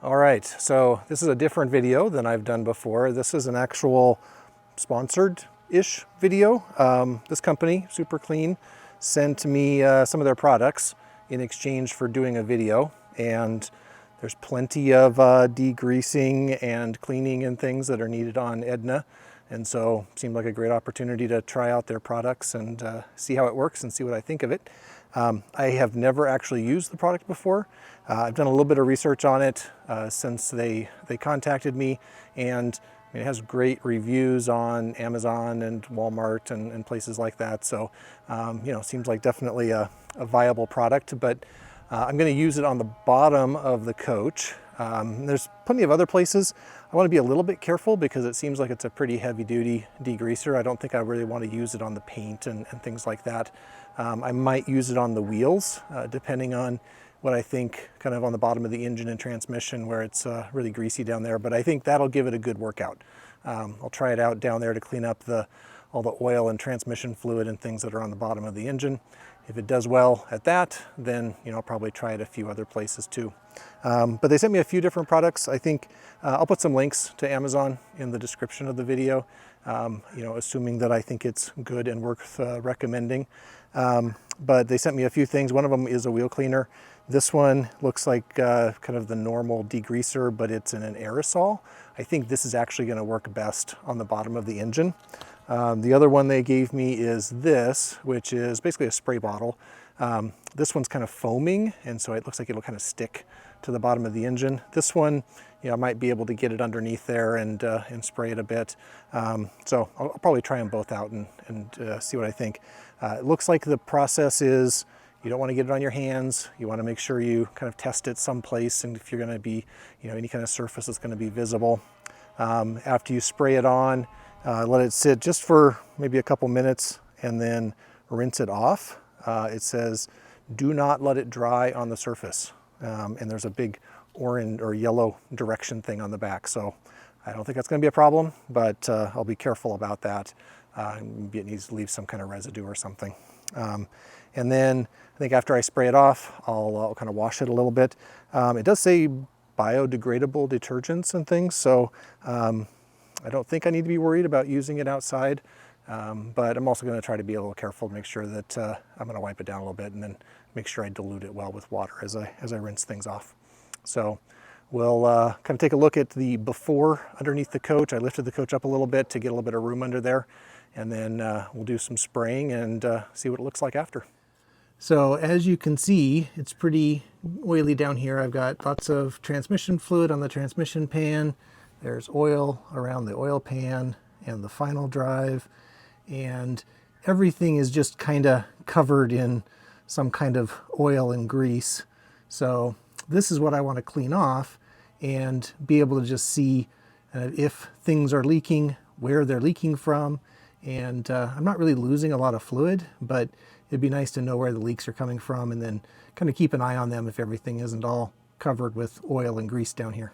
All right, so this is a different video than I've done before. This is an actual sponsored-ish video. This company, Super Clean, sent me some of their products in exchange for doing a video, and there's plenty of degreasing and cleaning and things that are needed on Edna, and so it seemed like a great opportunity to try out their products and see how it works and see what I think of it. I have never actually used the product before. I've done a little bit of research on it since they contacted me, and it has great reviews on Amazon and Walmart and places like that. So, you know, seems like definitely a viable product, but I'm going to use it on the bottom of the coach. There's plenty of other places. I want to be a little bit careful because it seems like it's a pretty heavy duty degreaser. I don't think I really want to use it on the paint and things like that. I might use it on the wheels, depending on what I think kind of on the bottom of the engine and transmission where it's really greasy down there, but I think that'll give it a good workout. I'll try it out down there to clean up all the oil and transmission fluid and things that are on the bottom of the engine. If it does well at that, then I'll probably try it a few other places too. But they sent me a few different products. I think I'll put some links to Amazon in the description of the video, assuming that I think it's good and worth recommending. But they sent me a few things. One of them is a wheel cleaner. This one looks like kind of the normal degreaser, but it's in an aerosol. I think this is actually going to work best on the bottom of the engine. The other one they gave me is this, which is basically a spray bottle. This one's kind of foaming, and so it looks like it'll kind of stick to the bottom of the engine. This one, I might be able to get it underneath there and spray it a bit. So I'll probably try them both out and see what I think. It looks like the process is you don't want to get it on your hands. You want to make sure you kind of test it someplace, and if you're going to be, any kind of surface that's going to be visible. After you spray it on, let it sit just for maybe a couple minutes and then rinse it off. It says, do not let it dry on the surface. And there's a big orange or yellow direction thing on the back. So I don't think that's going to be a problem, but I'll be careful about that. Maybe it needs to leave some kind of residue or something. And then I think after I spray it off, I'll kind of wash it a little bit. It does say biodegradable detergents and things, so I don't think I need to be worried about using it outside, but I'm also going to try to be a little careful to make sure that I'm going to wipe it down a little bit and then make sure I dilute it well with water as I rinse things off. So we'll kind of take a look at the before underneath the coach. I lifted the coach up a little bit to get a little bit of room under there, and then we'll do some spraying and see what it looks like after. So as you can see, it's pretty oily down here. I've got lots of transmission fluid on the transmission pan. There's oil around the oil pan and the final drive, and everything is just kind of covered in some kind of oil and grease. So this is what I want to clean off and be able to just see if things are leaking, where they're leaking from. And I'm not really losing a lot of fluid, but it'd be nice to know where the leaks are coming from and then kind of keep an eye on them if everything isn't all covered with oil and grease down here.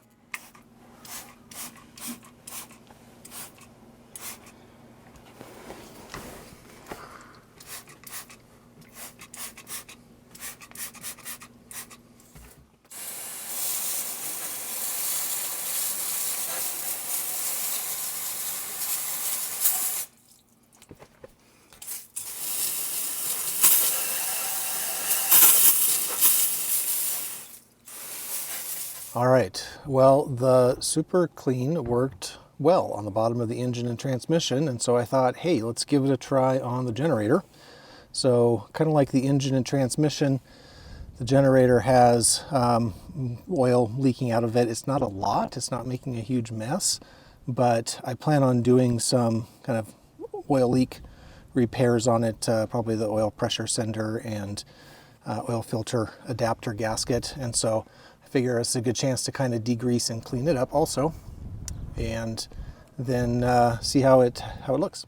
All right, well, the Super Clean worked well on the bottom of the engine and transmission, and so I thought, hey, let's give it a try on the generator. So kind of like the engine and transmission, the generator has oil leaking out of it. It's not a lot, it's not making a huge mess, but I plan on doing some kind of oil leak repairs on it, probably the oil pressure sender and oil filter adapter gasket, and so figure it's a good chance to kind of degrease and clean it up also, and then see how it looks.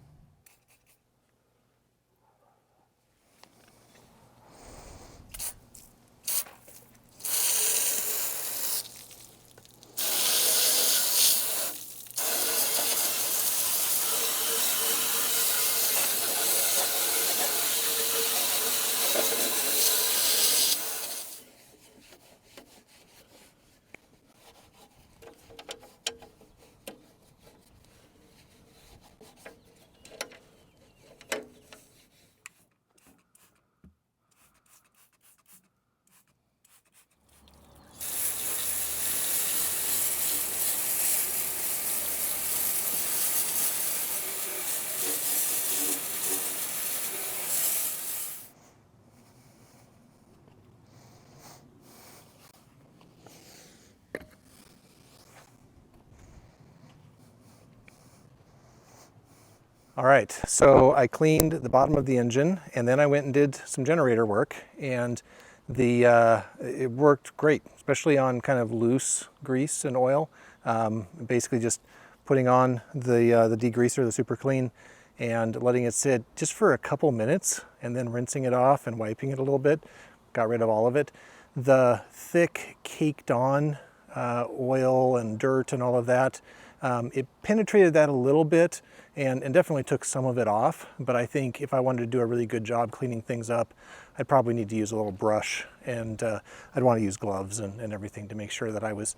All right, so I cleaned the bottom of the engine and then I went and did some generator work, and it worked great, especially on kind of loose grease and oil. Basically just putting on the degreaser, the super clean, and letting it sit just for a couple minutes and then rinsing it off and wiping it a little bit. Got rid of all of it. The thick caked on oil and dirt and all of that, it penetrated that a little bit and definitely took some of it off. But I think if I wanted to do a really good job cleaning things up, I'd probably need to use a little brush, and I'd want to use gloves and everything to make sure that I was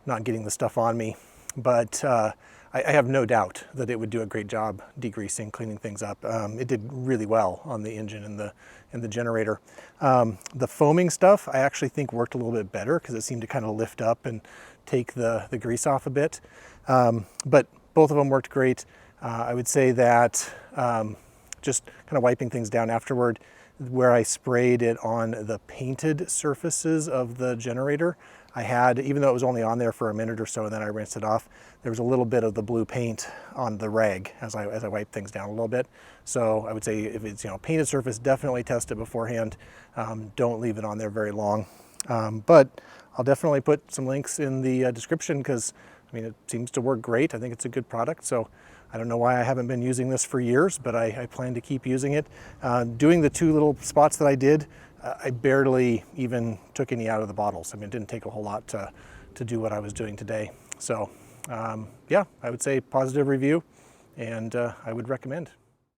not getting the stuff on me. But I have no doubt that it would do a great job degreasing, cleaning things up. It did really well on the engine and the generator. The foaming stuff I actually think worked a little bit better because it seemed to kind of lift up and take the grease off a bit. But both of them worked great. I would say that just kind of wiping things down afterward, where I sprayed it on the painted surfaces of the generator, I had, even though it was only on there for a minute or so and then I rinsed it off, there was a little bit of the blue paint on the rag as I wiped things down a little bit. So I would say if it's, painted surface, definitely test it beforehand. Don't leave it on there very long. But I'll definitely put some links in the description because, it seems to work great. I think it's a good product. So I don't know why I haven't been using this for years, but I plan to keep using it. Doing the 2 little spots that I did, I barely even took any out of the bottles. It didn't take a whole lot to do what I was doing today. So yeah, I would say positive review, and I would recommend.